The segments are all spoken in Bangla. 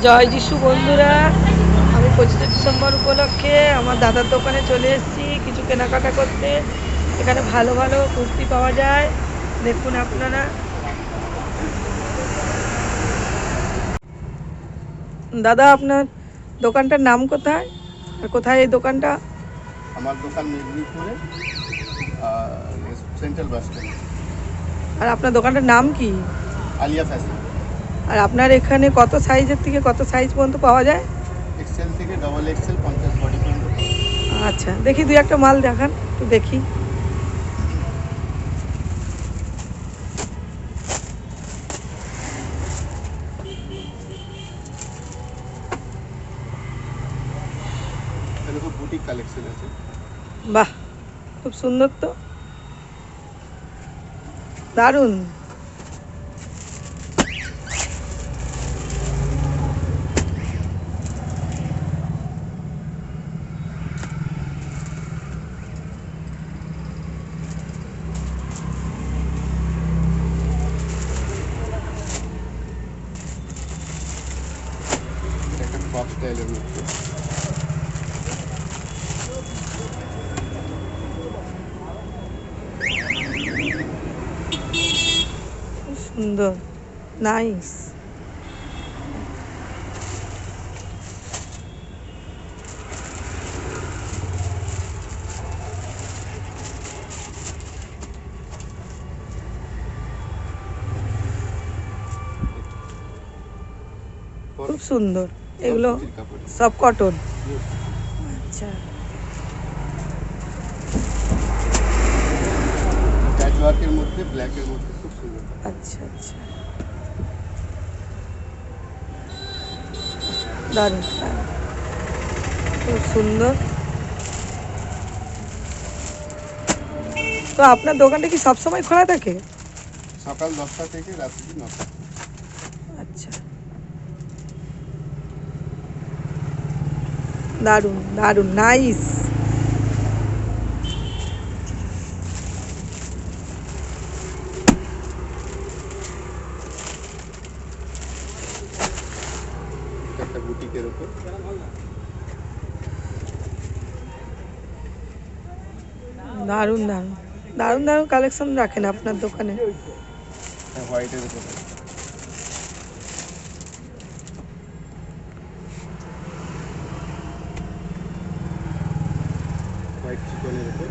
জয় যিশু বন্ধুরা, আমি 25শে ডিসেম্বর উপলক্ষে আমার দাদার দোকানে চলে এসেছি কিছু কেনাকাটা করতে। এখানে ভালো ভালো কুর্তি পাওয়া যায়, দেখুন আপনারা। দাদা, আপনার দোকানটার নাম কোথায় আর কোথায় এই দোকানটা? আমার দোকান মেদিনীপুরে, সেন্ট্রাল বাস স্ট্যান্ড। আর আপনার দোকানটার নাম কি? আলিয়া ফ্যাশন। আর আপনার এখানে কত সাইজের থেকে কত সাইজ পর্যন্ত পাওয়া যায়? এক্সেল থেকে ডবল এক্সেল 50-40 পর্যন্ত। আচ্ছা, দেখি দুই একটা মাল দেখান, একটু দেখি। এখানে খুব বুটিক কালেকশন আছে। বাহ, খুব সুন্দর তো, দারুণ। এটা একটা ফ্রক স্টাইলের মধ্যে। খুব সুন্দর, নাইস। খুব সুন্দর, এগুলো সুতির কাপড়। সব কটন। আচ্ছা, প্যাচ ওয়ার্কের মধ্যে, ব্ল্যাকের মধ্যে খুব সুন্দর। আচ্ছা, আচ্ছা, দারুণ দারুণ, খুব সুন্দর। তো আপনার দোকানটা কি সবসময় খোলা থাকে? সকাল 10টা থেকে রাত্রি 9টা। আচ্ছা, দারুণ দারুণ, নাইস। একটা বুটিকের উপর। দারুণ দারুণ, দারুণ দারুণ কালেকশন রাখেন আপনার দোকানে। হোয়াইটের উপর। হোয়াইট চিকনের উপর।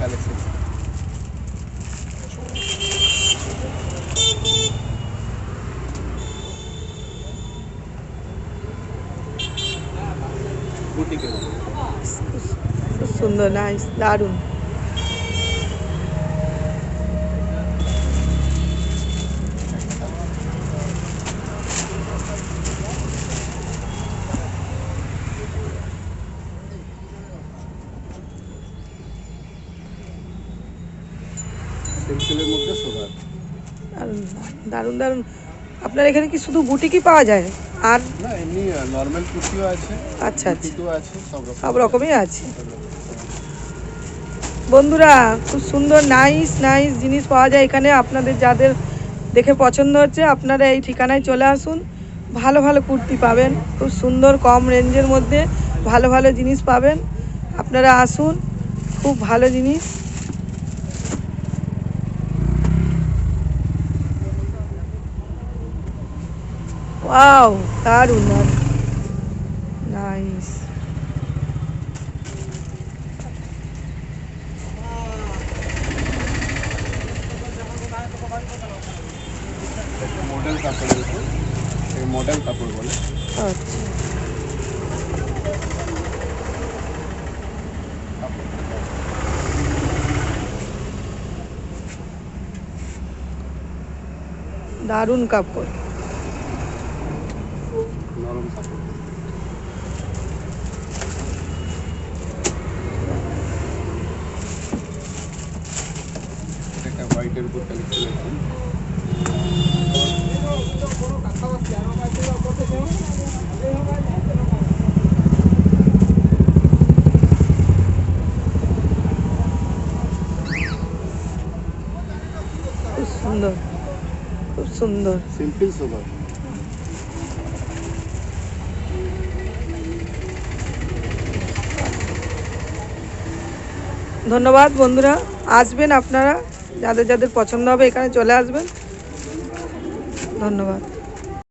কালেকশন। বুটিকের উপর। খুব সুন্দর, নাইস, দারুণ। সিম্পলের মধ্যে সোভার। দারুণ দারুণ দারুণ। আপনার এখানে কি শুধু বুটিকই পাওয়া যায় আর? না, এমনি নর্মাল কুর্তিও আছে। আচ্ছা আচ্ছা, বুটিকও আছে, সব রকম। সব রকমই আছে। বন্ধুরা, খুব সুন্দর নাইস নাইস জিনিস পাওয়া যায় এখানে। আপনাদের যাদের দেখে পছন্দ হচ্ছে, আপনারা এই ঠিকানায় চলে আসুন। ভালো ভালো কুর্তি পাবেন, খুব সুন্দর কম রেঞ্জের মধ্যে ভালো ভালো জিনিস পাবেন। আপনারা আসুন, খুব ভালো জিনিস। ওয়াও, দারুণ দারুণ, নাইস। একটা মডেল কাপড়ের উপর। এই মডেল কাপড় বলে। আচ্ছা, দারুণ কাপড়। নরম কাপড়। এটা একটা হোয়াইটের উপর কালেকশন আছে। সুন্দর, খুব সুন্দর। সিম্পল সোবার। ধন্যবাদ বন্ধুরা, আসবেন আপনারা, যাদের যাদের পছন্দ হবে এখানে চলে আসবেন। ধন্যবাদ।